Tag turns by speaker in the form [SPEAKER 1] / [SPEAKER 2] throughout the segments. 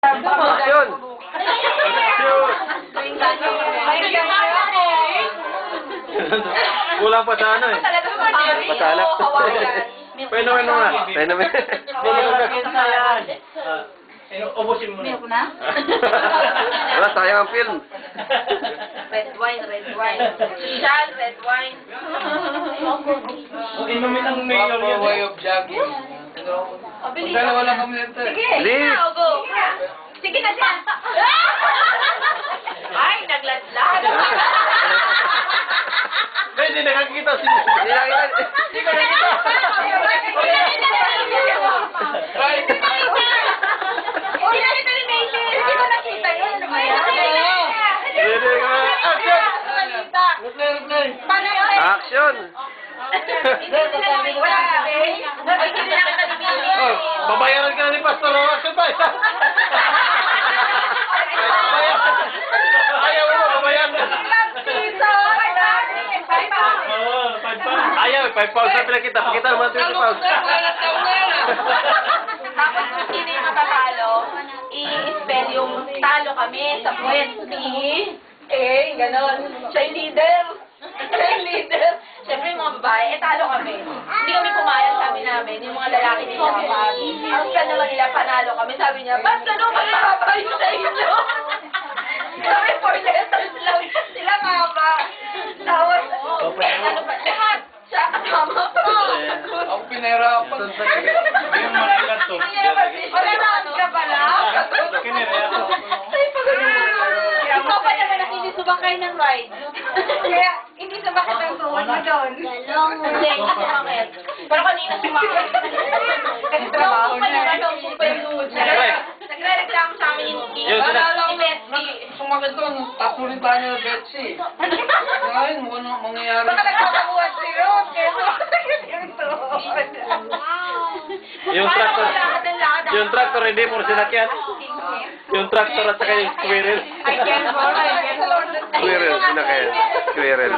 [SPEAKER 1] Action! Kulang pa sa ano eh. Pasalak. Pwede nga.
[SPEAKER 2] Ubusin mo na.
[SPEAKER 1] Wala, sayang ang film.
[SPEAKER 3] Red wine. Shal, red wine.
[SPEAKER 2] Inumin ang mayor yun.
[SPEAKER 4] Way of jogging. Dalawa lang kami nito.
[SPEAKER 3] Sige,
[SPEAKER 1] Please.
[SPEAKER 3] ikaw, go. Sige na siya. Ay, nagladlad.
[SPEAKER 1] Hindi nakakita si... Hindi nakakita. Hindi ko nakakita.
[SPEAKER 3] Hindi ko nakita yun.
[SPEAKER 1] Action! Oh, babayaran ka na ni Pastor Action ba? Ayaw mo, babayaran ka. Ayaw, 5,000 pala kita. Pakita naman 20,000.
[SPEAKER 3] Tapos kung sino yung matatalo, i-spell yung talo kami sa puwet. Ganon. Siya yung leader. Siyempre yung mga babae, talo kami. Hindi kami pumayag, sabi namin, yung mga lalaki din namin. Ang spell naman nila, panalo kami. Sabi niya, ba't ganun mahaba yung sa inyo? Sabi, 4 letters lang. Sila mahaba. Tapos, ano ba? Lahat. Siya, kasama pa.
[SPEAKER 4] Ang pinahirapan.
[SPEAKER 2] Yung mga ilan to.
[SPEAKER 3] Wala na ka pala. Ay, ikaw pa naman ang hindi sumakay ng ride. Kaya, hindi sumakit ang tuhod mo doon. Hindi sumakit. Pero kanina sumakit. Kasi trabaho pa naman ang pa yung tuhod niya. Nagre-reklamo sa amin yung Betsy.
[SPEAKER 4] Sumakit doon, tapunin tayo ni Betsy. Ngayon, anong mangyayari?
[SPEAKER 3] Baka nagkakabuhat si Ruth. Kaya sumakit yung tuhod.
[SPEAKER 1] Yung tractor hindi mo sinakyan. Yung tractor at saka yung squirrel.
[SPEAKER 3] I can't fall.
[SPEAKER 1] Squirrel, sinakyan. Squirrel.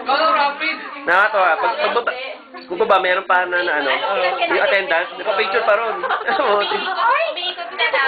[SPEAKER 4] Go, rapid!
[SPEAKER 1] Nakakatawa. Kung ba meron pa na ano, yung attendance, naka-picture pa ron.
[SPEAKER 3] Ay, may ikot na na.